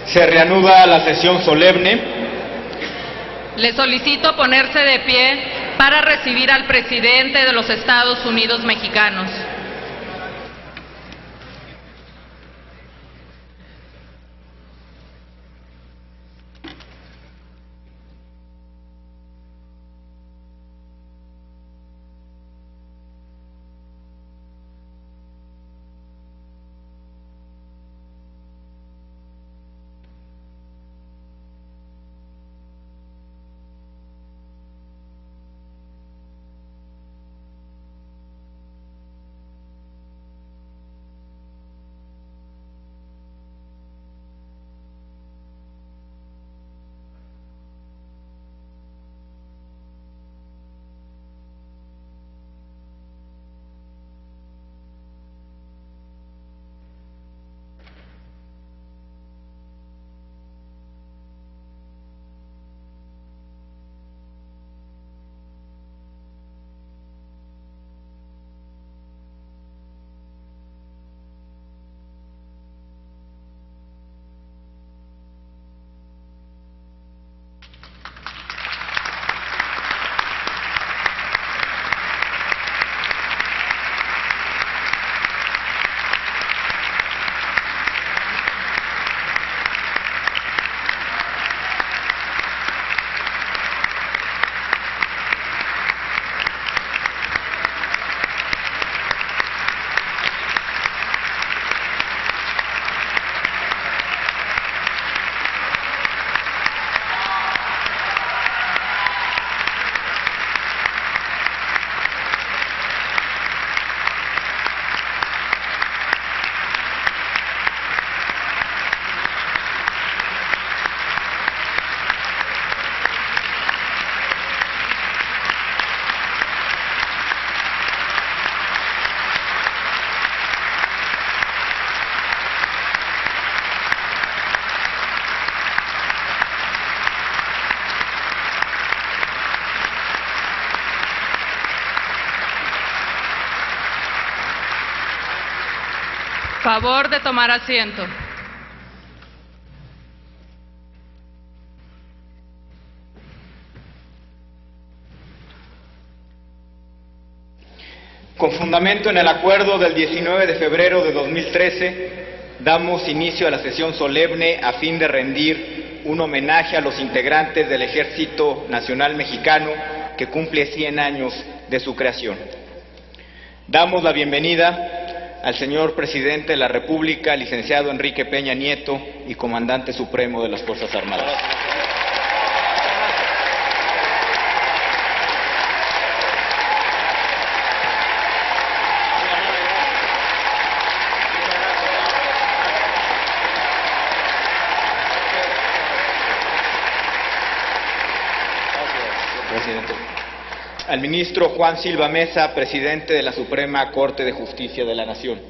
Se reanuda la sesión solemne. Le solicito ponerse de pie para recibir al presidente de los Estados Unidos mexicanos. Favor de tomar asiento. Con fundamento en el acuerdo del 19 de febrero de 2013, damos inicio a la sesión solemne a fin de rendir un homenaje a los integrantes del Ejército Nacional Mexicano que cumple 100 años de su creación. Damos la bienvenida al señor Presidente de la República, licenciado Enrique Peña Nieto, y Comandante Supremo de las Fuerzas Armadas. Presidente. Al ministro Juan Silva Mesa, presidente de la Suprema Corte de Justicia de la Nación.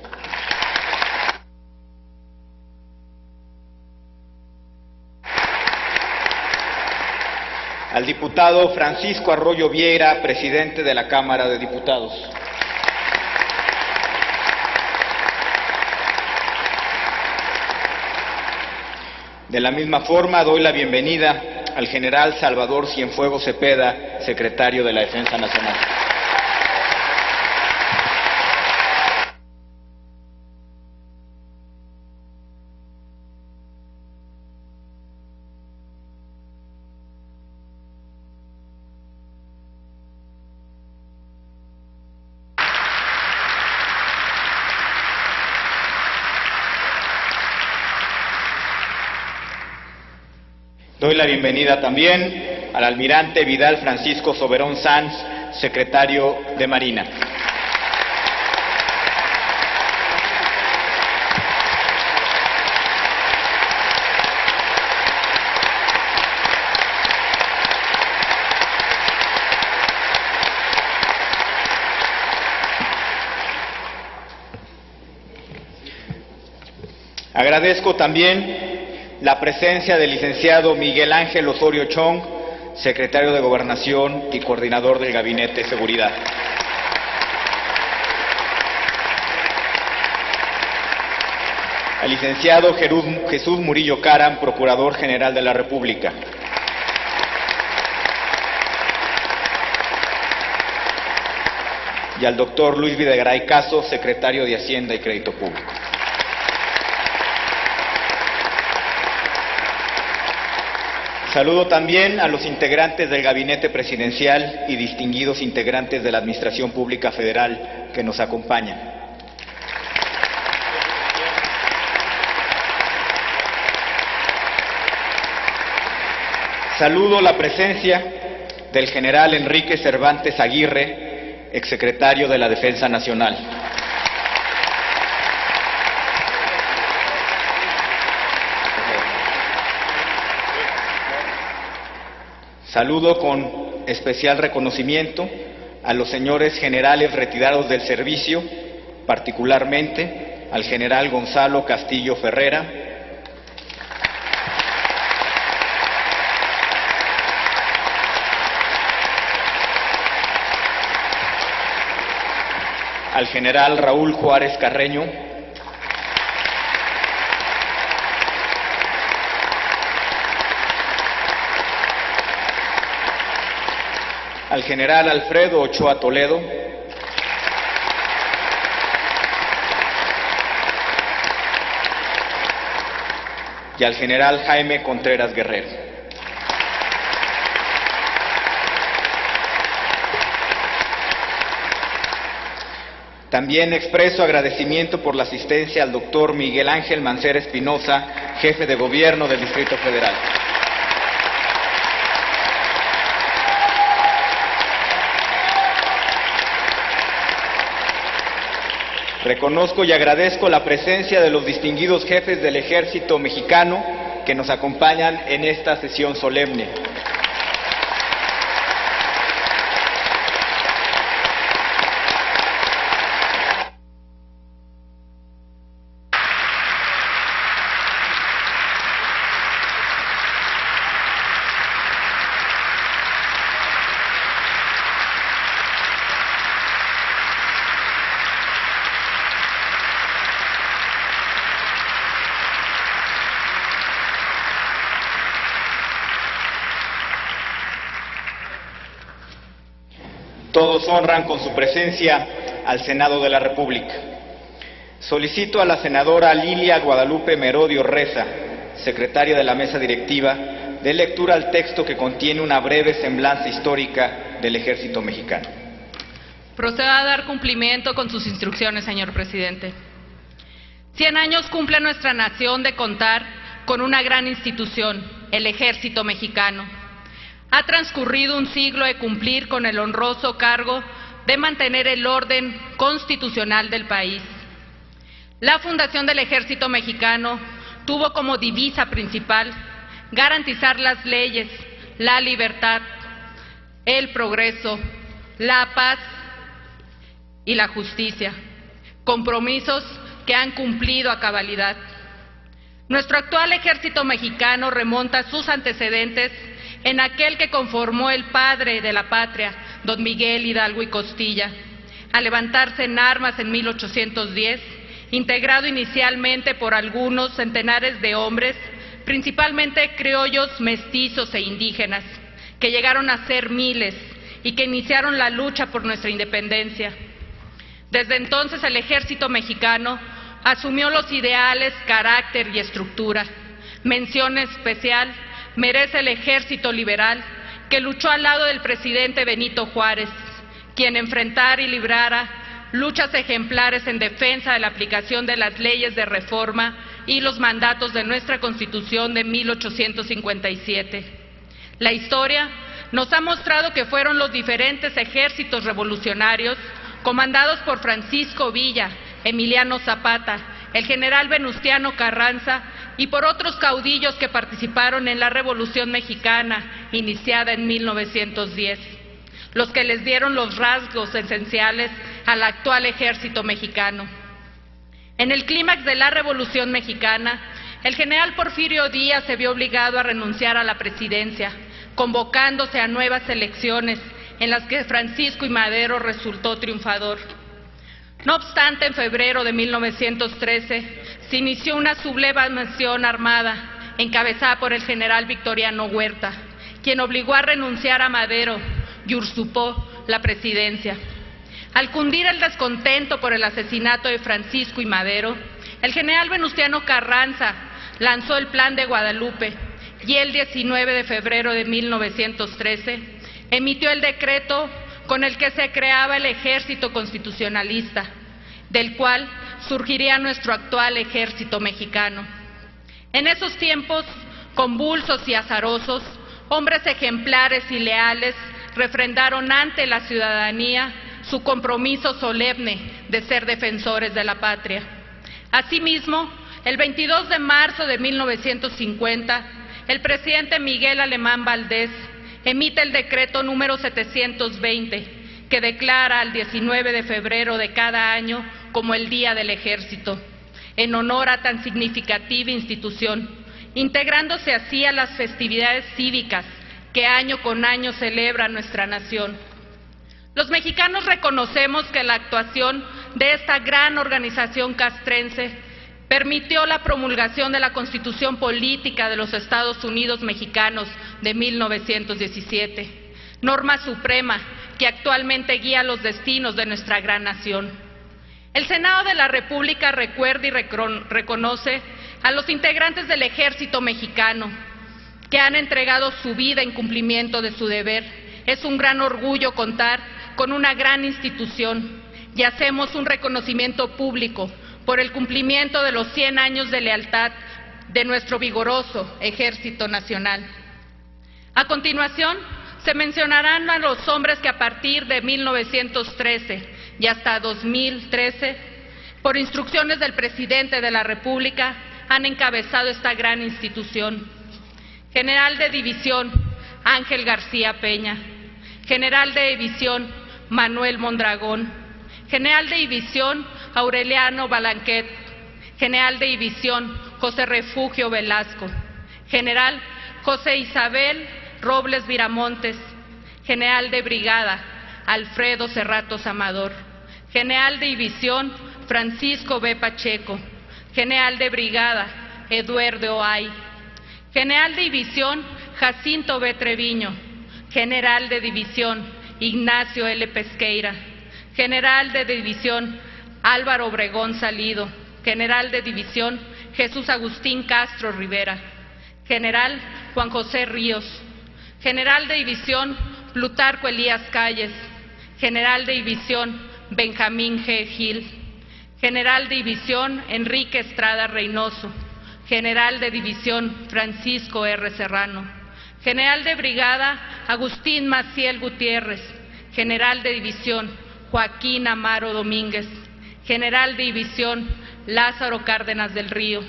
Al diputado Francisco Arroyo Vieira, presidente de la Cámara de Diputados. De la misma forma, doy la bienvenida al general Salvador Cienfuegos Cepeda, secretario de la Defensa Nacional. Doy la bienvenida también al almirante Vidal Francisco Soberón Sanz, secretario de Marina. Agradezco también la presencia del licenciado Miguel Ángel Osorio Chong, secretario de Gobernación y coordinador del Gabinete de Seguridad. al licenciado Jesús Murillo Caram, Procurador General de la República. Y al doctor Luis Videgaray Caso, Secretario de Hacienda y Crédito Público. Saludo también a los integrantes del Gabinete Presidencial y distinguidos integrantes de la Administración Pública Federal que nos acompañan. Saludo la presencia del general Enrique Cervantes Aguirre, exsecretario de la Defensa Nacional. Saludo con especial reconocimiento a los señores generales retirados del servicio, particularmente al general Gonzalo Castillo Ferrera, al general Raúl Juárez Carreño, al general Alfredo Ochoa Toledo, y al general Jaime Contreras Guerrero. También expreso agradecimiento por la asistencia al doctor Miguel Ángel Mancera Espinosa, jefe de gobierno del Distrito Federal. Reconozco y agradezco la presencia de los distinguidos jefes del Ejército Mexicano que nos acompañan en esta sesión solemne. Todos honran con su presencia al Senado de la República. Solicito a la senadora Lilia Guadalupe Merodio Reza, secretaria de la mesa directiva, dé lectura al texto que contiene una breve semblanza histórica del Ejército Mexicano. Procedo a dar cumplimiento con sus instrucciones, señor presidente. 100 años cumple nuestra nación de contar con una gran institución, el Ejército Mexicano. Ha transcurrido un siglo de cumplir con el honroso cargo de mantener el orden constitucional del país. La fundación del Ejército Mexicano tuvo como divisa principal garantizar las leyes, la libertad, el progreso, la paz y la justicia, compromisos que han cumplido a cabalidad. Nuestro actual Ejército Mexicano remonta sus antecedentes en aquel que conformó el padre de la patria, don Miguel Hidalgo y Costilla, al levantarse en armas en 1810, integrado inicialmente por algunos centenares de hombres, principalmente criollos, mestizos e indígenas, que llegaron a ser miles y que iniciaron la lucha por nuestra independencia. Desde entonces el Ejército Mexicano asumió los ideales, carácter y estructura. Mención especial merece el Ejército Liberal, que luchó al lado del presidente Benito Juárez, quien enfrentara y librara luchas ejemplares en defensa de la aplicación de las leyes de reforma y los mandatos de nuestra Constitución de 1857. La historia nos ha mostrado que fueron los diferentes ejércitos revolucionarios, comandados por Francisco Villa, Emiliano Zapata, el general Venustiano Carranza y por otros caudillos que participaron en la Revolución Mexicana, iniciada en 1910, los que les dieron los rasgos esenciales al actual Ejército Mexicano. En el clímax de la Revolución Mexicana, el general Porfirio Díaz se vio obligado a renunciar a la presidencia, convocándose a nuevas elecciones en las que Francisco I. Madero resultó triunfador. No obstante, en febrero de 1913 se inició una sublevación armada encabezada por el general Victoriano Huerta, quien obligó a renunciar a Madero y usurpó la presidencia. Al cundir el descontento por el asesinato de Francisco y Madero, el general Venustiano Carranza lanzó el Plan de Guadalupe y el 19 de febrero de 1913 emitió el decreto con el que se creaba el Ejército Constitucionalista, del cual surgiría nuestro actual Ejército Mexicano. En esos tiempos convulsos y azarosos, hombres ejemplares y leales refrendaron ante la ciudadanía su compromiso solemne de ser defensores de la patria. Asimismo, el 22 de marzo de 1950, el presidente Miguel Alemán Valdés emite el decreto número 720, que declara al 19 de febrero de cada año como el Día del Ejército, en honor a tan significativa institución, integrándose así a las festividades cívicas que año con año celebra nuestra nación. Los mexicanos reconocemos que la actuación de esta gran organización castrense permitió la promulgación de la Constitución Política de los Estados Unidos Mexicanos de 1917, norma suprema que actualmente guía los destinos de nuestra gran nación. El Senado de la República recuerda y reconoce a los integrantes del Ejército Mexicano que han entregado su vida en cumplimiento de su deber. Es un gran orgullo contar con una gran institución y hacemos un reconocimiento público por el cumplimiento de los 100 años de lealtad de nuestro vigoroso Ejército Nacional. A continuación, se mencionarán a los hombres que a partir de 1913 y hasta 2013, por instrucciones del Presidente de la República, han encabezado esta gran institución. General de División, Ángel García Peña. General de División, Manuel Mondragón. General de División, Aureliano Balanquet. General de División, José Refugio Velasco. General José Isabel Robles Viramontes. General de Brigada, Alfredo Cerratos Amador. General de División, Francisco B. Pacheco. General de Brigada, Eduardo Ay. General de División, Jacinto B. Treviño. General de División, Ignacio L. Pesqueira. General de División, Álvaro Obregón Salido. General de División, Jesús Agustín Castro Rivera. General Juan José Ríos. General de División, Plutarco Elías Calles. General de División, Benjamín G. Gil. General de División, Enrique Estrada Reynoso. General de División, Francisco R. Serrano. General de Brigada, Agustín Maciel Gutiérrez. General de División, Joaquín Amaro Domínguez. General de División, Lázaro Cárdenas del Río.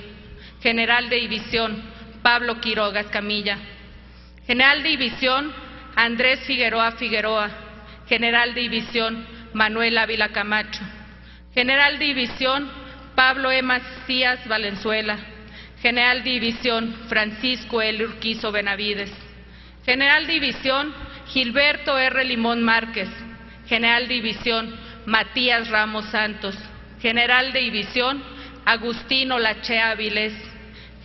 General de División, Pablo Quiroga Escamilla. General de División, Andrés Figueroa Figueroa. General de División, Manuel Ávila Camacho. General de División, Pablo E. Macías Valenzuela. General de División, Francisco L. Urquizo Benavides. General de División, Gilberto R. Limón Márquez. General de División, Matías Ramos Santos. General de División, Agustín Olachea Avilés.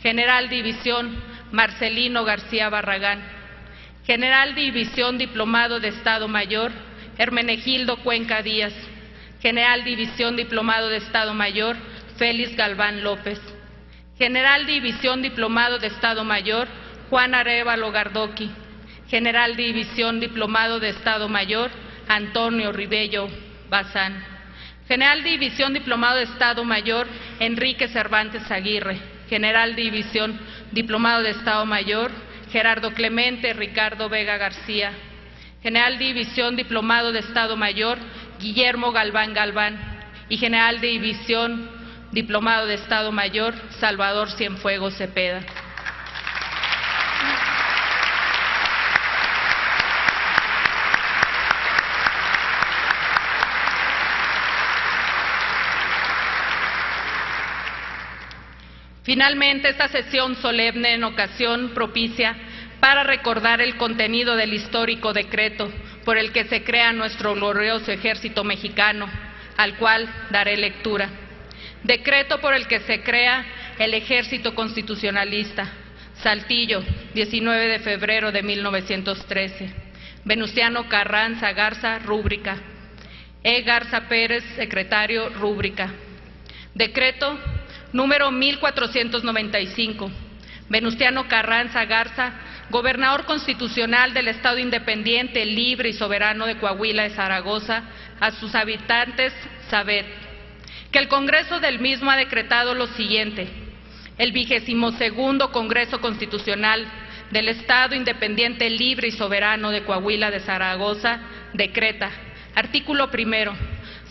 General de División, Marcelino García Barragán. General de División, Diplomado de Estado Mayor, Hermenegildo Cuenca Díaz. General de División, Diplomado de Estado Mayor, Félix Galván López. General de División, Diplomado de Estado Mayor, Juan Arévalo Gardoqui. General de División, Diplomado de Estado Mayor, Antonio Ribello Bazán. General de División, Diplomado de Estado Mayor, Enrique Cervantes Aguirre. General de División, Diplomado de Estado Mayor, Gerardo Clemente Ricardo Vega García. General de División, Diplomado de Estado Mayor, Guillermo Galván Galván. Y General de División, Diplomado de Estado Mayor, Salvador Cienfuegos Cepeda. Finalmente, esta sesión solemne en ocasión propicia para recordar el contenido del histórico decreto por el que se crea nuestro glorioso Ejército Mexicano, al cual daré lectura. Decreto por el que se crea el Ejército Constitucionalista. Saltillo, 19 de febrero de 1913. Venustiano Carranza Garza, rúbrica. E. Garza Pérez, secretario, rúbrica. Decreto número 1495. Venustiano Carranza Garza, gobernador constitucional del Estado Independiente, Libre y Soberano de Coahuila de Zaragoza, a sus habitantes, sabed que el Congreso del mismo ha decretado lo siguiente: el 22º Congreso Constitucional del Estado Independiente, Libre y Soberano de Coahuila de Zaragoza decreta, artículo primero,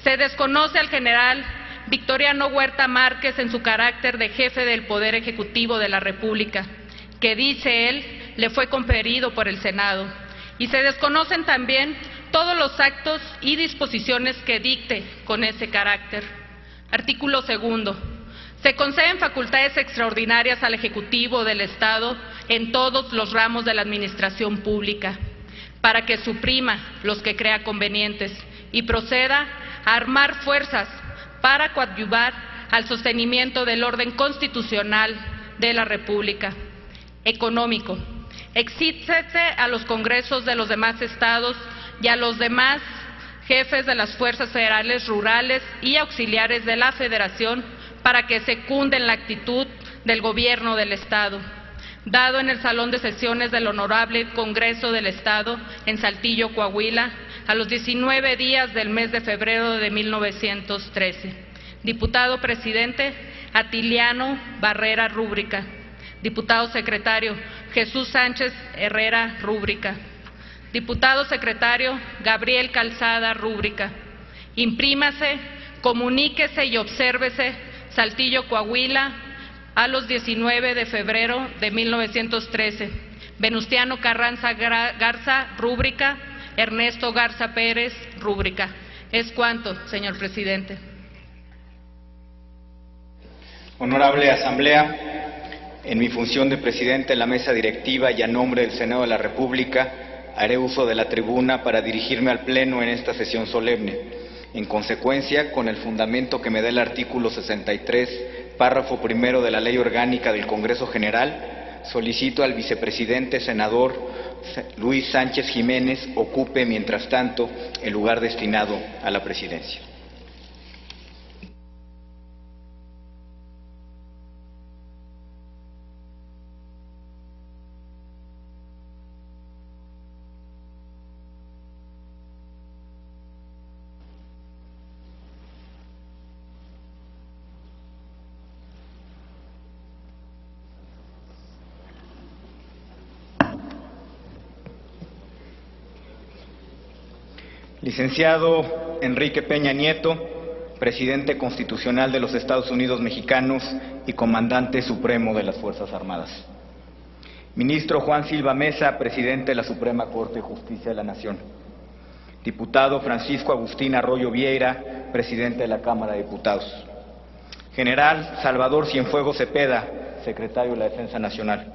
se desconoce al general Victoriano Huerta Márquez en su carácter de jefe del Poder Ejecutivo de la República, que dice él le fue conferido por el Senado, y se desconocen también todos los actos y disposiciones que dicte con ese carácter. Artículo segundo. Se conceden facultades extraordinarias al Ejecutivo del Estado en todos los ramos de la administración pública, para que suprima los que crea convenientes y proceda a armar fuerzas para coadyuvar al sostenimiento del orden constitucional de la República. Económico. Exígese a los congresos de los demás estados y a los demás jefes de las fuerzas federales, rurales y auxiliares de la Federación para que secunden la actitud del Gobierno del Estado, dado en el Salón de Sesiones del Honorable Congreso del Estado en Saltillo, Coahuila, a los 19 días del mes de febrero de 1913. Diputado Presidente, Atiliano Barrera, rúbrica. Diputado Secretario, Jesús Sánchez Herrera, rúbrica. Diputado Secretario, Gabriel Calzada, rúbrica. Imprímase, comuníquese y obsérvese, Saltillo, Coahuila, a los 19 de febrero de 1913. Venustiano Carranza Garza, rúbrica. Ernesto Garza Pérez, rúbrica. Es cuanto, señor presidente. Honorable Asamblea, en mi función de presidente de la mesa directiva y a nombre del Senado de la República, haré uso de la tribuna para dirigirme al Pleno en esta sesión solemne. En consecuencia, con el fundamento que me da el artículo 63, párrafo primero de la Ley Orgánica del Congreso General, solicito al vicepresidente senador Luis Sánchez Jiménez ocupe, mientras tanto, el lugar destinado a la presidencia. Licenciado Enrique Peña Nieto, Presidente Constitucional de los Estados Unidos Mexicanos y Comandante Supremo de las Fuerzas Armadas. Ministro Juan Silva Mesa, Presidente de la Suprema Corte de Justicia de la Nación. Diputado Francisco Agustín Arroyo Vieira, Presidente de la Cámara de Diputados. General Salvador Cienfuegos Cepeda, Secretario de la Defensa Nacional.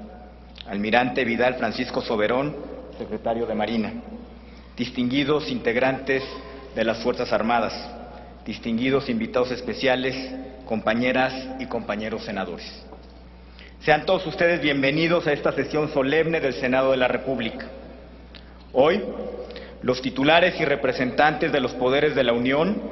Almirante Vidal Francisco Soberón, Secretario de Marina. Distinguidos integrantes de las Fuerzas Armadas, distinguidos invitados especiales, compañeras y compañeros senadores. Sean todos ustedes bienvenidos a esta sesión solemne del Senado de la República. Hoy, los titulares y representantes de los poderes de la Unión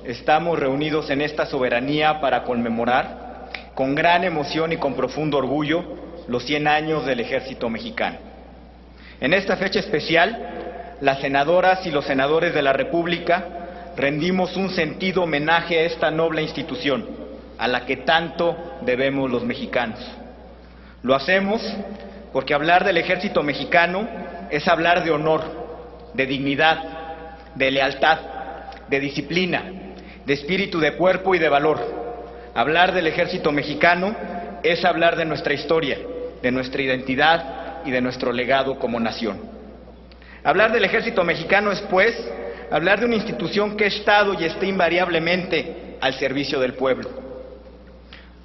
estamos reunidos en esta soberanía para conmemorar, con gran emoción y con profundo orgullo, los 100 años del Ejército Mexicano. En esta fecha especial, las senadoras y los senadores de la República rendimos un sentido homenaje a esta noble institución, a la que tanto debemos los mexicanos. Lo hacemos porque hablar del Ejército Mexicano es hablar de honor, de dignidad, de lealtad, de disciplina, de espíritu de cuerpo y de valor. Hablar del Ejército Mexicano es hablar de nuestra historia, de nuestra identidad y de nuestro legado como nación. Hablar del Ejército Mexicano es, pues, hablar de una institución que ha estado y está invariablemente al servicio del pueblo.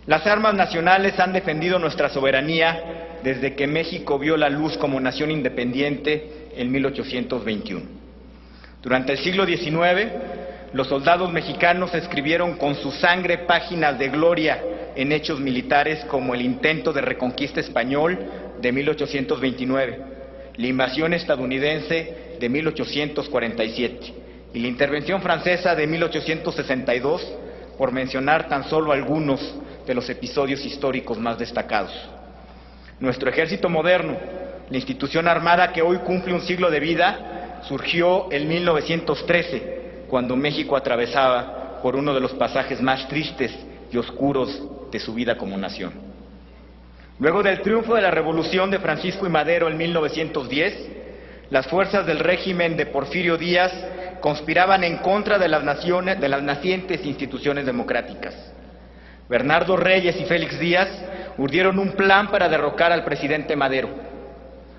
Las armas nacionales han defendido nuestra soberanía desde que México vio la luz como nación independiente en 1821. Durante el siglo XIX, los soldados mexicanos escribieron con su sangre páginas de gloria en hechos militares como el intento de reconquista español de 1829, la invasión estadounidense de 1847 y la intervención francesa de 1862, por mencionar tan solo algunos de los episodios históricos más destacados. Nuestro ejército moderno, la institución armada que hoy cumple un siglo de vida, surgió en 1913, cuando México atravesaba por uno de los pasajes más tristes y oscuros de su vida como nación. Luego del triunfo de la Revolución de Francisco y Madero en 1910, las fuerzas del régimen de Porfirio Díaz conspiraban en contra de las nacientes instituciones democráticas. Bernardo Reyes y Félix Díaz urdieron un plan para derrocar al presidente Madero.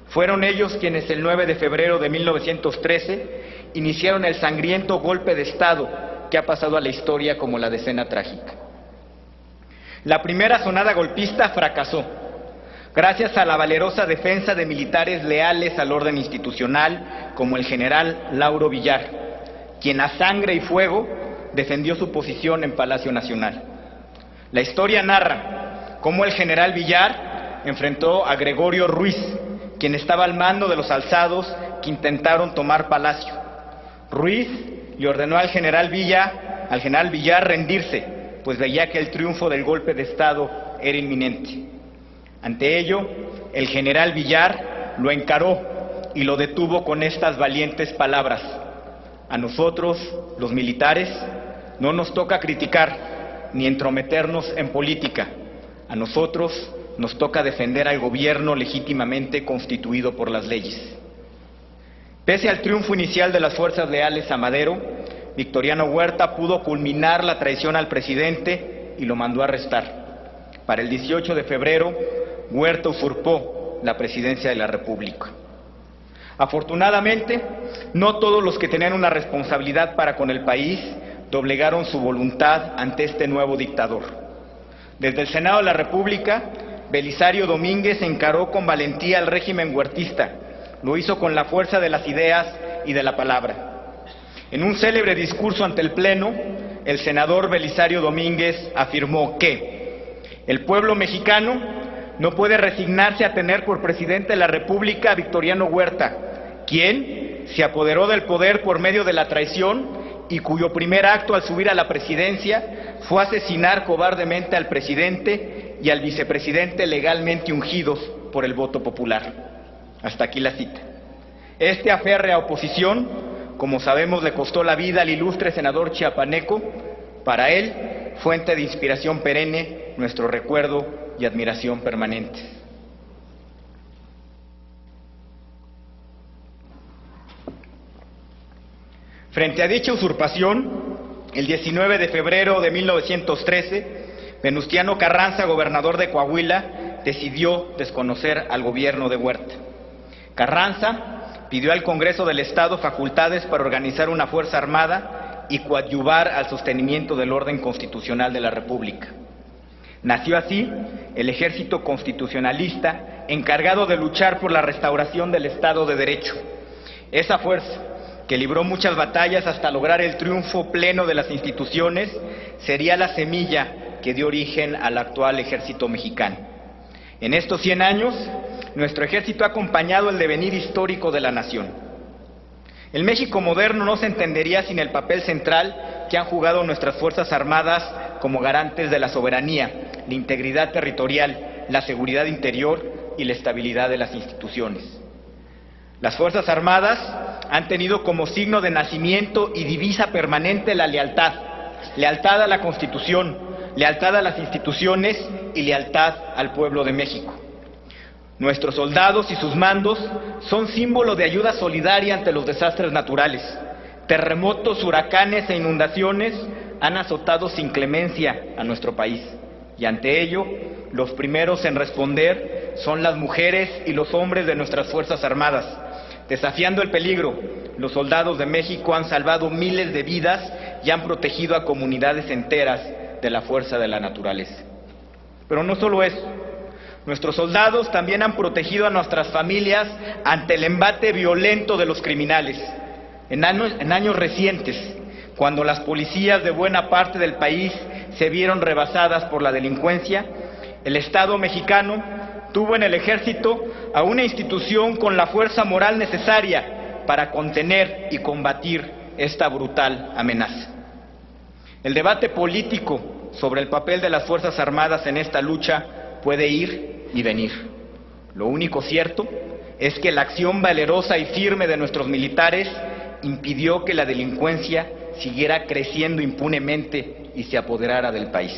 Fueron ellos quienes el 9 de febrero de 1913 iniciaron el sangriento golpe de Estado que ha pasado a la historia como la Decena Trágica. La primera sonada golpista fracasó, gracias a la valerosa defensa de militares leales al orden institucional, como el general Lauro Villar, quien a sangre y fuego defendió su posición en Palacio Nacional. La historia narra cómo el general Villar enfrentó a Gregorio Ruiz, quien estaba al mando de los alzados que intentaron tomar Palacio. Ruiz le ordenó al general Villar rendirse, pues veía que el triunfo del golpe de Estado era inminente. Ante ello, el general Villar lo encaró y lo detuvo con estas valientes palabras: a nosotros, los militares, no nos toca criticar ni entrometernos en política. A nosotros nos toca defender al gobierno legítimamente constituido por las leyes. Pese al triunfo inicial de las fuerzas leales a Madero, Victoriano Huerta pudo culminar la traición al presidente y lo mandó a arrestar. Para el 18 de febrero, Huerta usurpó la presidencia de la República. Afortunadamente, no todos los que tenían una responsabilidad para con el país doblegaron su voluntad ante este nuevo dictador. Desde el Senado de la República, Belisario Domínguez encaró con valentía al régimen huertista. Lo hizo con la fuerza de las ideas y de la palabra. En un célebre discurso ante el Pleno, el senador Belisario Domínguez afirmó que el pueblo mexicano no puede resignarse a tener por presidente de la República a Victoriano Huerta, quien se apoderó del poder por medio de la traición y cuyo primer acto al subir a la presidencia fue asesinar cobardemente al presidente y al vicepresidente legalmente ungidos por el voto popular. Hasta aquí la cita. Esta férrea oposición, como sabemos, le costó la vida al ilustre senador chiapaneco. Para él, fuente de inspiración perenne, nuestro recuerdo y admiración permanentes. Frente a dicha usurpación, el 19 de febrero de 1913, Venustiano Carranza, gobernador de Coahuila, decidió desconocer al gobierno de Huerta. Carranza pidió al Congreso del Estado facultades para organizar una fuerza armada y coadyuvar al sostenimiento del orden constitucional de la República. Nació así el Ejército Constitucionalista, encargado de luchar por la restauración del Estado de Derecho. Esa fuerza, que libró muchas batallas hasta lograr el triunfo pleno de las instituciones, sería la semilla que dio origen al actual Ejército Mexicano. En estos 100 años, nuestro ejército ha acompañado el devenir histórico de la nación. El México moderno no se entendería sin el papel central que han jugado nuestras Fuerzas Armadas como garantes de la soberanía, la integridad territorial, la seguridad interior y la estabilidad de las instituciones. Las Fuerzas Armadas han tenido como signo de nacimiento y divisa permanente la lealtad, lealtad a la Constitución, lealtad a las instituciones y lealtad al pueblo de México. Nuestros soldados y sus mandos son símbolo de ayuda solidaria ante los desastres naturales. Terremotos, huracanes e inundaciones han azotado sin clemencia a nuestro país. Y ante ello, los primeros en responder son las mujeres y los hombres de nuestras Fuerzas Armadas. Desafiando el peligro, los soldados de México han salvado miles de vidas y han protegido a comunidades enteras de la fuerza de la naturaleza. Pero no solo eso. Nuestros soldados también han protegido a nuestras familias ante el embate violento de los criminales. En años recientes, cuando las policías de buena parte del país se vieron rebasadas por la delincuencia, el Estado mexicano tuvo en el Ejército a una institución con la fuerza moral necesaria para contener y combatir esta brutal amenaza. El debate político sobre el papel de las Fuerzas Armadas en esta lucha puede ir y venir. Lo único cierto es que la acción valerosa y firme de nuestros militares impidió que la delincuencia siguiera creciendo impunemente y se apoderara del país.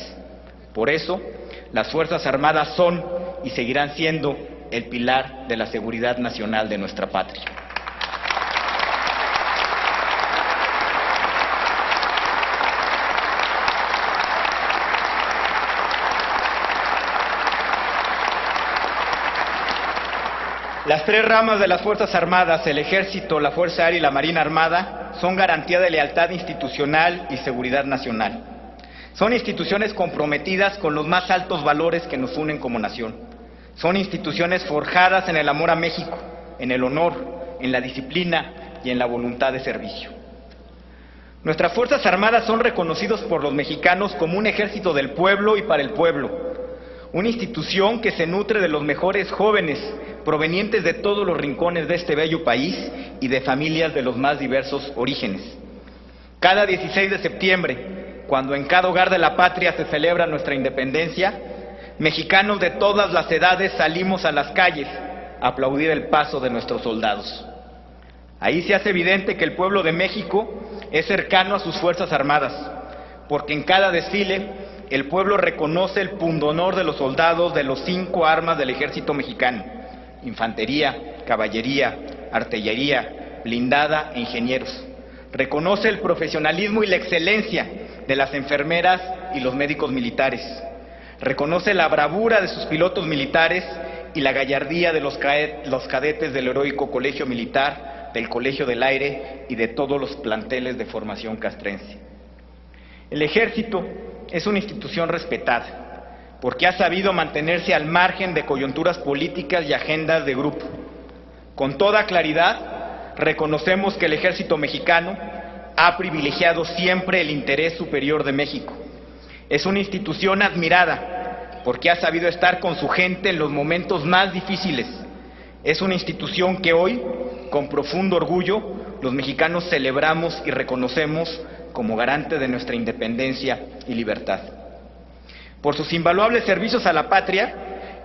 Por eso, las Fuerzas Armadas son y seguirán siendo el pilar de la seguridad nacional de nuestra patria. Las tres ramas de las Fuerzas Armadas, el Ejército, la Fuerza Aérea y la Marina Armada, son garantía de lealtad institucional y seguridad nacional. Son instituciones comprometidas con los más altos valores que nos unen como nación. Son instituciones forjadas en el amor a México, en el honor, en la disciplina y en la voluntad de servicio. Nuestras Fuerzas Armadas son reconocidos por los mexicanos como un ejército del pueblo y para el pueblo. Una institución que se nutre de los mejores jóvenes provenientes de todos los rincones de este bello país y de familias de los más diversos orígenes. Cada 16 de septiembre, cuando en cada hogar de la patria se celebra nuestra independencia, mexicanos de todas las edades salimos a las calles a aplaudir el paso de nuestros soldados. Ahí se hace evidente que el pueblo de México es cercano a sus Fuerzas Armadas, porque en cada desfile el pueblo reconoce el pundonor de los soldados de los 5 armas del ejército mexicano: infantería, caballería, artillería, blindada e ingenieros. Reconoce el profesionalismo y la excelencia de las enfermeras y los médicos militares. Reconoce la bravura de sus pilotos militares y la gallardía de los cadetes del heroico Colegio Militar, del Colegio del Aire y de todos los planteles de formación castrense. El Ejército es una institución respetada, porque ha sabido mantenerse al margen de coyunturas políticas y agendas de grupo. Con toda claridad, reconocemos que el Ejército mexicano ha privilegiado siempre el interés superior de México. Es una institución admirada, porque ha sabido estar con su gente en los momentos más difíciles. Es una institución que hoy, con profundo orgullo, los mexicanos celebramos y reconocemos como garante de nuestra independencia y libertad. Por sus invaluables servicios a la patria,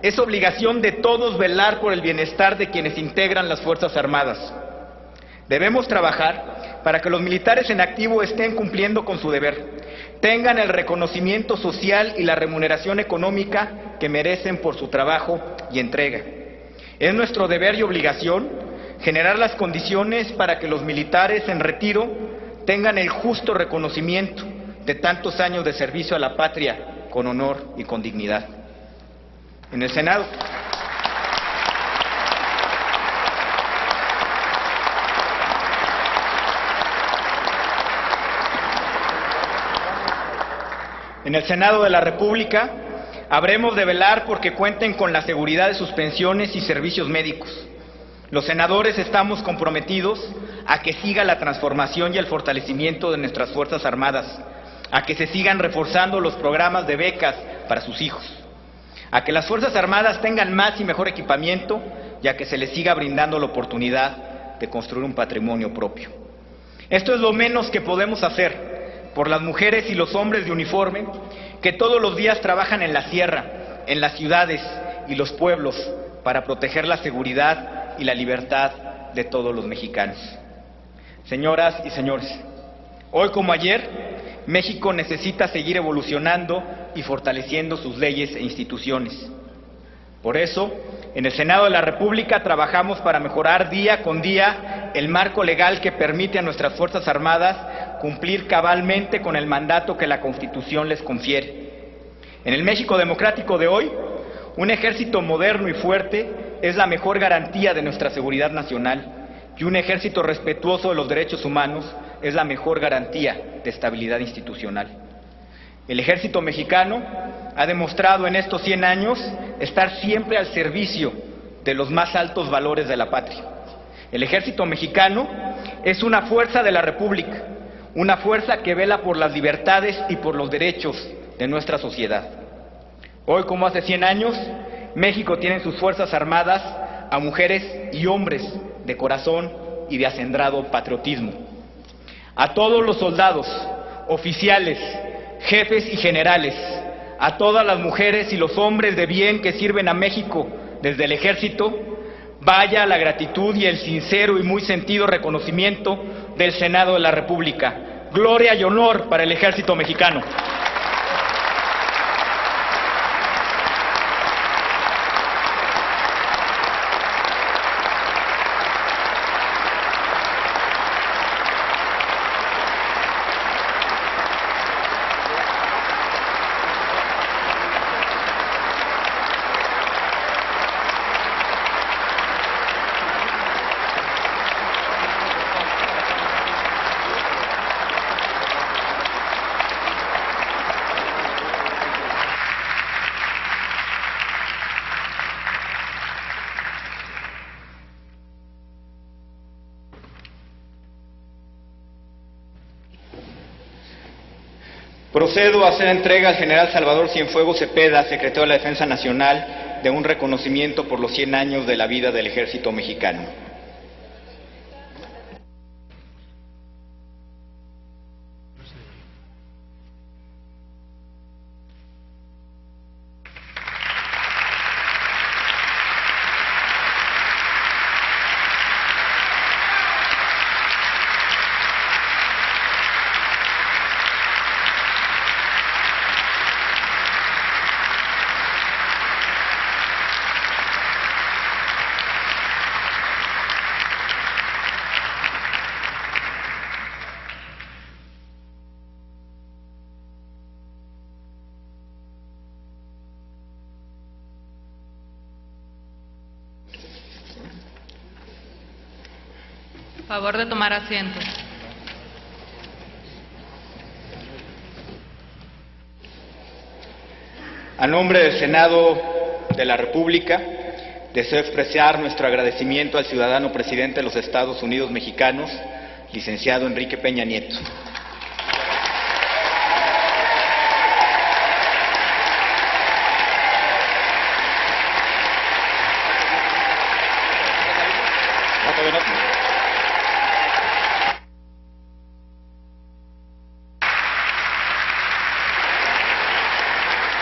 es obligación de todos velar por el bienestar de quienes integran las Fuerzas Armadas. Debemos trabajar para que los militares en activo estén cumpliendo con su deber, tengan el reconocimiento social y la remuneración económica que merecen por su trabajo y entrega. Es nuestro deber y obligación generar las condiciones para que los militares en retiro tengan el justo reconocimiento de tantos años de servicio a la patria con honor y con dignidad. En el Senado, de la República, habremos de velar porque cuenten con la seguridad de sus pensiones y servicios médicos. Los senadores estamos comprometidos a que siga la transformación y el fortalecimiento de nuestras Fuerzas Armadas, a que se sigan reforzando los programas de becas para sus hijos, a que las Fuerzas Armadas tengan más y mejor equipamiento y a que se les siga brindando la oportunidad de construir un patrimonio propio. Esto es lo menos que podemos hacer por las mujeres y los hombres de uniforme que todos los días trabajan en la sierra, en las ciudades y los pueblos para proteger la seguridad y la libertad de todos los mexicanos. Señoras y señores, hoy como ayer, México necesita seguir evolucionando y fortaleciendo sus leyes e instituciones. Por eso, en el Senado de la República trabajamos para mejorar día con día el marco legal que permite a nuestras Fuerzas Armadas cumplir cabalmente con el mandato que la Constitución les confiere. En el México democrático de hoy, un ejército moderno y fuerte es la mejor garantía de nuestra seguridad nacional, y un ejército respetuoso de los derechos humanos es la mejor garantía de estabilidad institucional. El ejército mexicano ha demostrado en estos 100 años estar siempre al servicio de los más altos valores de la patria. El ejército mexicano es una fuerza de la República, una fuerza que vela por las libertades y por los derechos de nuestra sociedad. Hoy, como hace 100 años, México tiene en sus Fuerzas Armadas a mujeres y hombres de corazón y de acendrado patriotismo. A todos los soldados, oficiales, jefes y generales, a todas las mujeres y los hombres de bien que sirven a México desde el Ejército, vaya la gratitud y el sincero y muy sentido reconocimiento del Senado de la República. Gloria y honor para el Ejército Mexicano. Procedo a hacer entrega al general Salvador Cienfuegos Cepeda, secretario de la Defensa Nacional, de un reconocimiento por los 100 años de la vida del Ejército Mexicano. Favor de tomar asiento. A nombre del Senado de la República, deseo expresar nuestro agradecimiento al ciudadano presidente de los Estados Unidos mexicanos, licenciado Enrique Peña Nieto.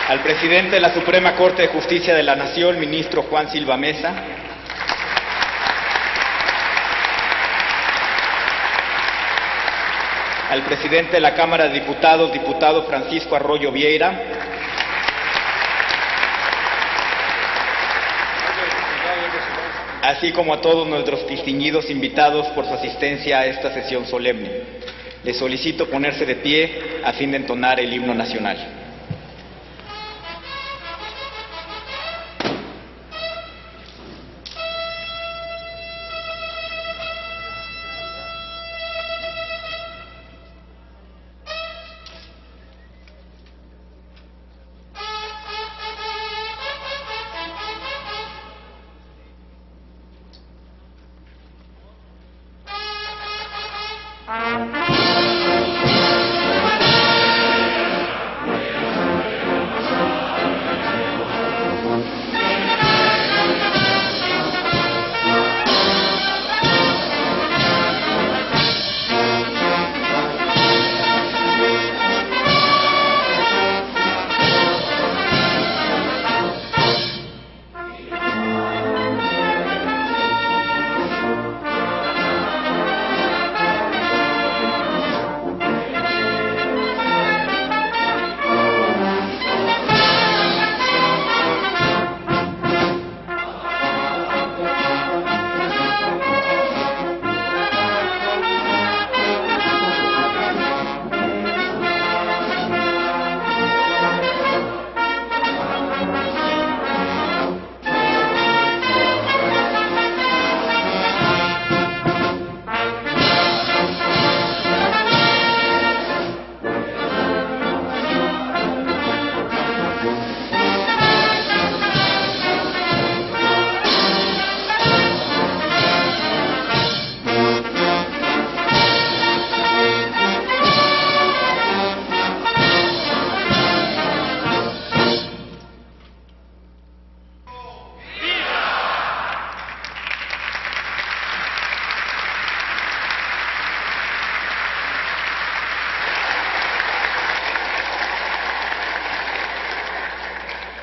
Al presidente de la Suprema Corte de Justicia de la Nación, ministro Juan Silva Mesa. Al presidente de la Cámara de Diputados, diputado Francisco Arroyo Vieira. Así como a todos nuestros distinguidos invitados por su asistencia a esta sesión solemne. Les solicito ponerse de pie a fin de entonar el himno nacional.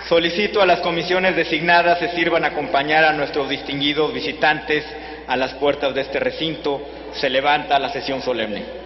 Solicito a las comisiones designadas se sirvan a acompañar a nuestros distinguidos visitantes a las puertas de este recinto. Se levanta la sesión solemne.